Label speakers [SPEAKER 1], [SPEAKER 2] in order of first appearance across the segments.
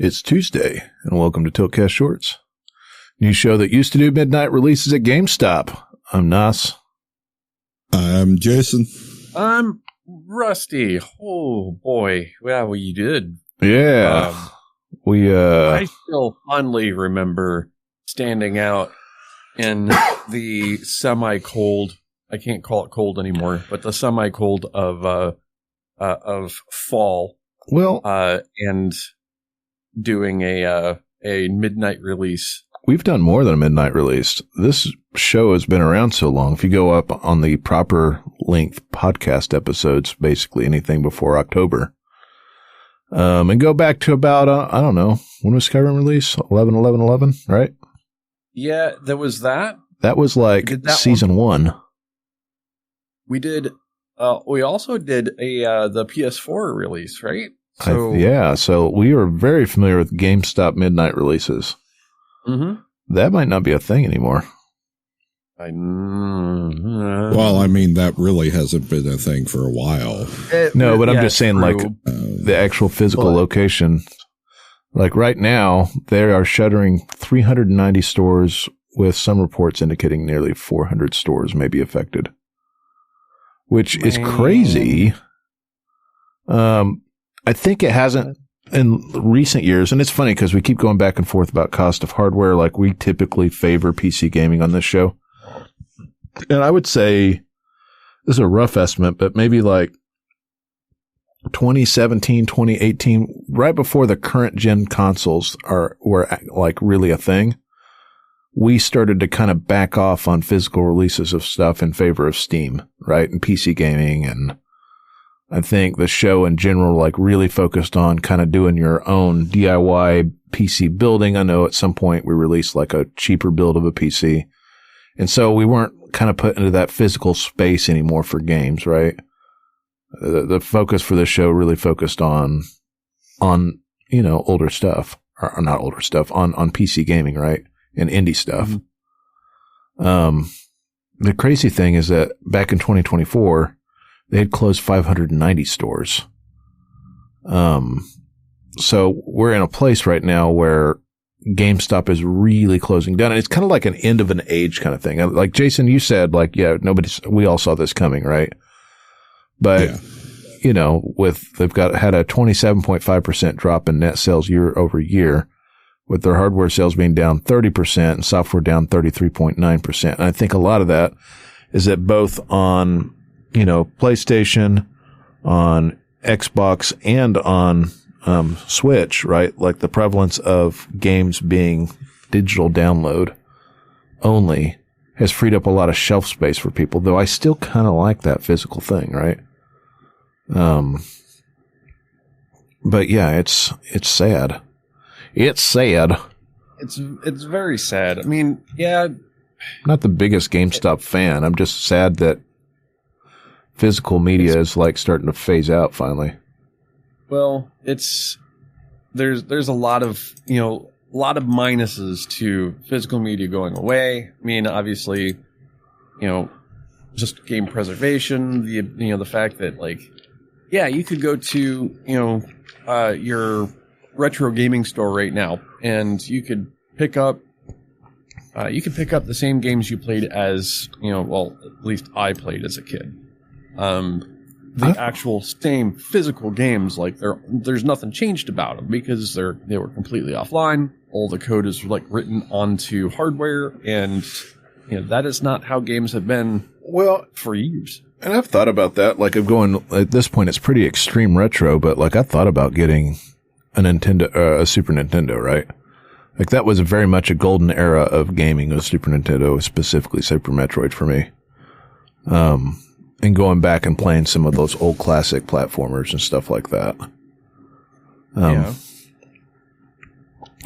[SPEAKER 1] It's Tuesday, and welcome to Tiltcast Shorts, new show that used to do midnight releases at GameStop. I'm Nas.
[SPEAKER 2] I'm Jason.
[SPEAKER 3] I'm Rusty. Oh boy, well, you did.
[SPEAKER 1] Yeah,
[SPEAKER 3] I still fondly remember standing out in the semi-cold. I can't call it cold anymore, but the semi-cold of fall.
[SPEAKER 1] Well,
[SPEAKER 3] and doing a midnight release.
[SPEAKER 1] We've done more than a midnight release. This show has been around so long. If you go up on the proper length podcast episodes, basically anything before October, and go back to about, I don't know, when was Skyrim release? 11/11/11, right?
[SPEAKER 3] Yeah, there was that.
[SPEAKER 1] That was like season one.
[SPEAKER 3] We did. We also did the PS4 release, right?
[SPEAKER 1] So we are very familiar with GameStop midnight releases.
[SPEAKER 3] Mm-hmm.
[SPEAKER 1] That might not be a thing anymore.
[SPEAKER 2] Well, I mean, that really hasn't been a thing for a while.
[SPEAKER 1] No, but I'm just saying, like, the actual physical location. Like, right now, they are shuttering 390 stores, with some reports indicating nearly 400 stores may be affected, which is crazy. I think it hasn't in recent years, and it's funny because we keep going back and forth about cost of hardware. Like, we typically favor PC gaming on this show. And I would say, this is a rough estimate, but maybe like 2017, 2018, right before the current gen consoles were like really a thing, we started to kind of back off on physical releases of stuff in favor of Steam, right? And PC gaming. And I think the show in general, like, really focused on kind of doing your own DIY PC building. I know at some point we released like a cheaper build of a PC. And so we weren't kind of put into that physical space anymore for games, right? The focus for this show really focused on, you know, older stuff, or not older stuff, on PC gaming, right? And indie stuff. Mm-hmm. The crazy thing is that back in 2024, they had closed 590 stores. So we're in a place right now where GameStop is really closing down, and it's kind of like an end of an age kind of thing. Like Jason, you said, like, yeah, we all saw this coming, right? But, you know, they've had a 27.5% drop in net sales year over year, with their hardware sales being down 30% and software down 33.9%. And I think a lot of that is that both on, you know, PlayStation, on Xbox, and on Switch, right? Like, the prevalence of games being digital download only has freed up a lot of shelf space for people, though I still kind of like that physical thing, right? But yeah, it's sad. It's sad.
[SPEAKER 3] It's very sad. I mean, yeah.
[SPEAKER 1] I'm not the biggest GameStop fan. I'm just sad that physical media is like starting to phase out finally.
[SPEAKER 3] Well, there's a lot of minuses to physical media going away. I mean, obviously, just game preservation, the fact that, like, yeah, you could go to, your retro gaming store right now, and you could pick up the same games you played as, well, at least I played as a kid. The actual same physical games, like, there's nothing changed about them because they were completely offline. All the code is, like, written onto hardware, and that is not how games have been for years.
[SPEAKER 1] And I've thought about that. Like, at this point, it's pretty extreme retro, but, like, I thought about getting a Super Nintendo, right? Like, that was very much a golden era of gaming, was Super Nintendo, specifically Super Metroid for me. And going back and playing some of those old classic platformers and stuff like that.
[SPEAKER 3] Yeah.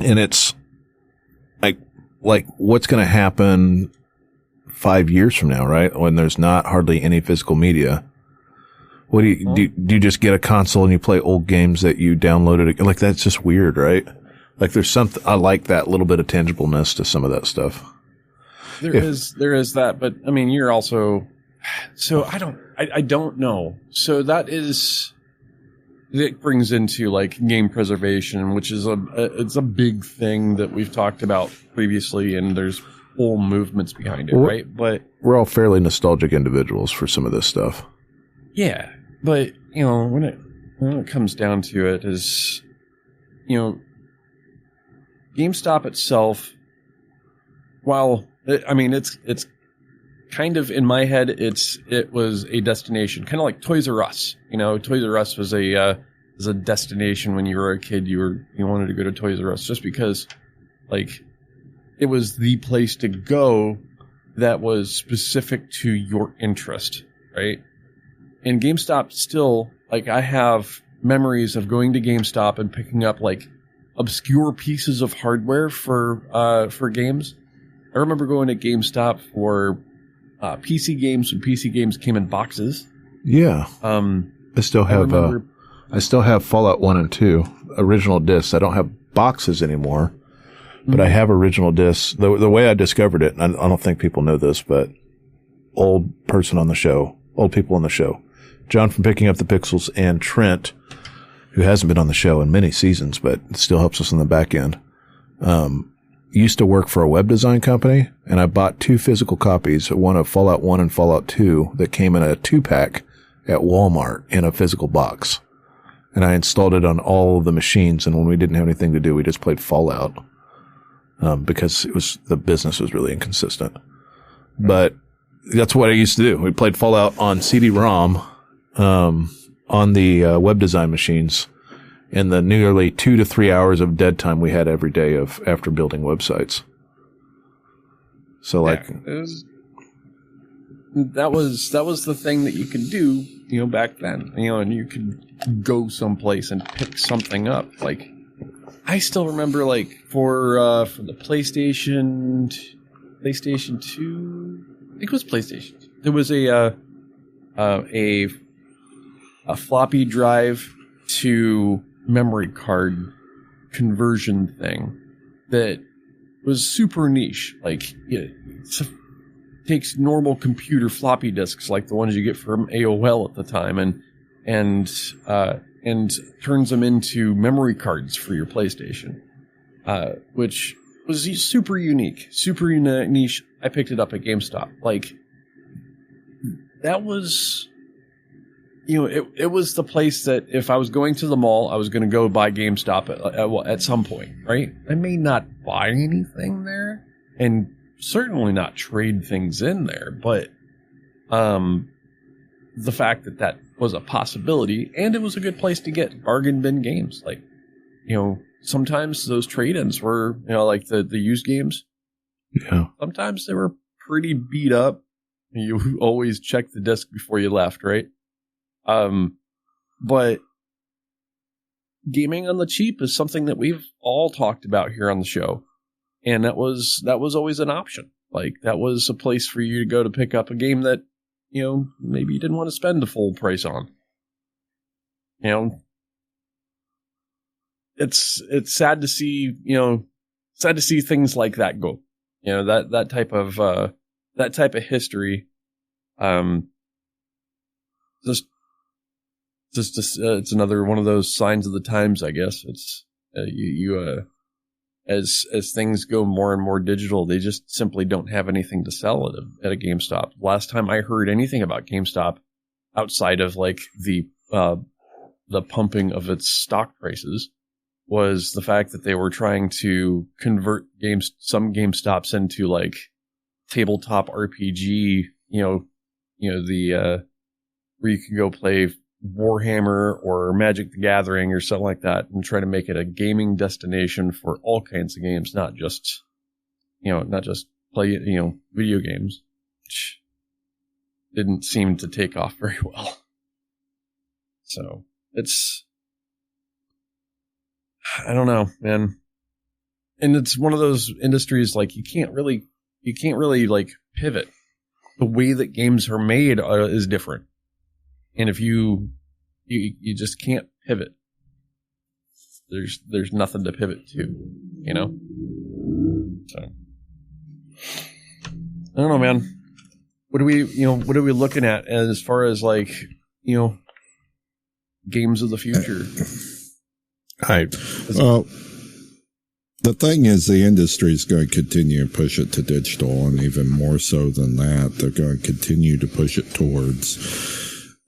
[SPEAKER 1] And it's like what's going to happen 5 years from now, right? When there's not hardly any physical media. What do you just get a console and you play old games that you downloaded? Like, that's just weird, right? Like, there's something, I like that little bit of tangibleness to some of that stuff.
[SPEAKER 3] There is that, but I mean, you're also, so I don't know. So that is, it brings into like game preservation, which is it's a big thing that we've talked about previously, and there's whole movements behind it, right? But
[SPEAKER 1] we're all fairly nostalgic individuals for some of this stuff.
[SPEAKER 3] Yeah, but when it comes down to it, is GameStop itself, while it's kind of in my head, it was a destination, kind of like Toys R Us. Toys R Us was a destination when you were a kid. You wanted to go to Toys R Us just because, like, it was the place to go that was specific to your interest, right? And GameStop still, like, I have memories of going to GameStop and picking up like obscure pieces of hardware for games. I remember going to GameStop for PC games when PC games came in boxes.
[SPEAKER 1] Yeah. I still have Fallout 1 and 2 original discs. I don't have boxes anymore, but I have original discs. The way I discovered it, and I don't think people know this, but old people on the show, John from Picking Up the Pixels and Trent, who hasn't been on the show in many seasons, but still helps us on the back end, used to work for a web design company, and I bought 2 physical copies, one of Fallout 1 and Fallout 2 that came in a 2-pack at Walmart in a physical box. And I installed it on all of the machines, and when we didn't have anything to do, we just played Fallout, because the business was really inconsistent. But that's what I used to do. We played Fallout on CD-ROM, on the web design machines, and the nearly 2 to 3 hours of dead time we had every day after building websites. So
[SPEAKER 3] that was the thing that you could do, back then, and you could go someplace and pick something up. Like, I still remember, like, for the PlayStation 2, I think it was PlayStation 2. There was a floppy drive to memory card conversion thing that was super niche. Like, it takes normal computer floppy disks like the ones you get from AOL at the time and turns them into memory cards for your PlayStation, which was super unique, super niche. I picked it up at GameStop. Like, that was, it was the place that if I was going to the mall, I was going to go buy GameStop at some point, right? I may not buy anything there, and certainly not trade things in there, but the fact that was a possibility, and it was a good place to get bargain bin games. Like, sometimes those trade-ins were, like the used games.
[SPEAKER 1] Yeah.
[SPEAKER 3] Sometimes they were pretty beat up. You always check the disc before you left, right? But gaming on the cheap is something that we've all talked about here on the show. And that was always an option. Like, that was a place for you to go to pick up a game that, maybe you didn't want to spend the full price on. It's sad to see, things like that go. That type of history, it's another one of those signs of the times, I guess. It's as things go more and more digital, they just simply don't have anything to sell at a GameStop. Last time I heard anything about GameStop outside of like the pumping of its stock prices was the fact that they were trying to convert some GameStops into like tabletop RPG, where you can go play Warhammer or Magic the Gathering or something like that, and try to make it a gaming destination for all kinds of games, not just play, video games, which didn't seem to take off very well. So I don't know, man. And it's one of those industries, like, you can't really like pivot. The way that games are made is different. And if you just can't pivot, there's nothing to pivot to, So I don't know, man. What are we looking at as far as like, games of the future.
[SPEAKER 2] Well, the thing is, the industry is going to continue to push it to digital, and even more so than that, they're going to continue to push it towards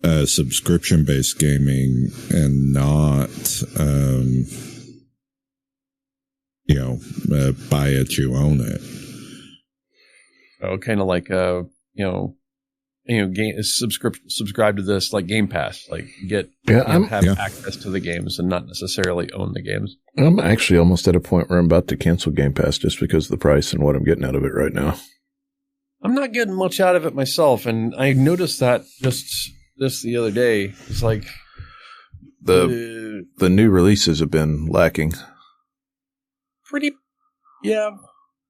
[SPEAKER 2] subscription-based gaming and not, buy it, you own it.
[SPEAKER 3] Oh, kind of like subscribe to this like Game Pass, like have access to the games and not necessarily own the games.
[SPEAKER 1] I'm actually almost at a point where I'm about to cancel Game Pass just because of the price and what I'm getting out of it right now.
[SPEAKER 3] I'm not getting much out of it myself, and I noticed that just the other day. It's like
[SPEAKER 1] the new releases have been lacking.
[SPEAKER 3] Yeah.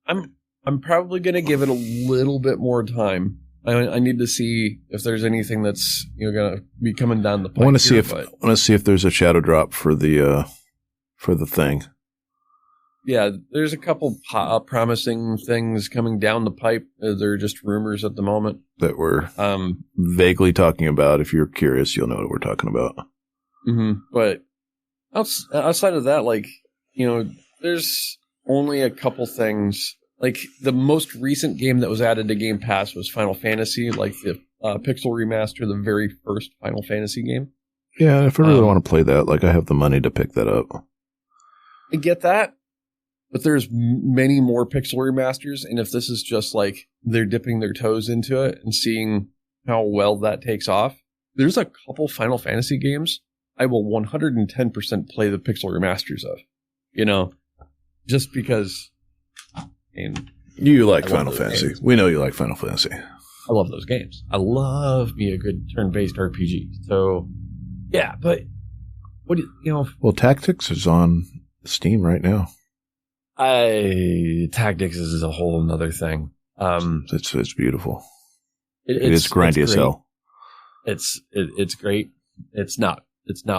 [SPEAKER 3] I'm probably going to give it a little bit more time. I need to see if there's anything that's going to be coming down the pipe.
[SPEAKER 1] I want to see if there's a shadow drop for the thing.
[SPEAKER 3] Yeah, there's a couple promising things coming down the pipe. They're just rumors at the moment
[SPEAKER 1] that we're vaguely talking about. If you're curious, you'll know what we're talking about.
[SPEAKER 3] Mm-hmm. But outside of that, there's only a couple things. Like, the most recent game that was added to Game Pass was Final Fantasy, like the Pixel Remaster, the very first Final Fantasy game.
[SPEAKER 1] Yeah, if I really want to play that, I have the money to pick that up.
[SPEAKER 3] I get that, but there's many more Pixel Remasters, and if this is just they're dipping their toes into it and seeing how well that takes off, there's a couple Final Fantasy games I will 110% play the Pixel Remasters of, just because... And
[SPEAKER 1] you like Final Fantasy. Games. We know you like Final Fantasy.
[SPEAKER 3] I love those games. I love me a good turn-based RPG. So, yeah, but what do you?
[SPEAKER 1] Well, Tactics is on Steam right now.
[SPEAKER 3] Tactics is a whole another thing.
[SPEAKER 1] It's beautiful. It is grindy as hell.
[SPEAKER 3] It's great. It's not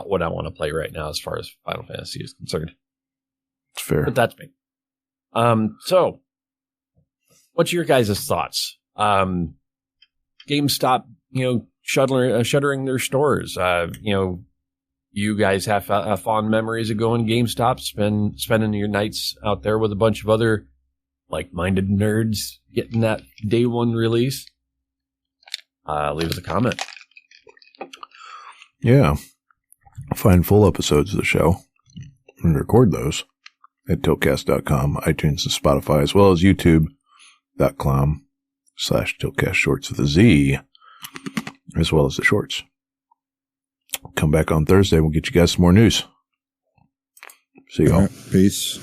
[SPEAKER 3] what I want to play right now as far as Final Fantasy is concerned.
[SPEAKER 1] It's fair,
[SPEAKER 3] but that's me. So, what's your guys' thoughts? GameStop, shuttering their stores. You guys have fond memories of going to GameStop, spending your nights out there with a bunch of other like-minded nerds, getting that day one release. Leave us a comment.
[SPEAKER 1] Yeah. Find full episodes of the show and record those at tiltcast.com, iTunes, and Spotify, as well as youtube.com/tiltcast shorts with a Z, as well as the shorts. Come back on Thursday. We'll get you guys some more news. See y'all.
[SPEAKER 2] Peace.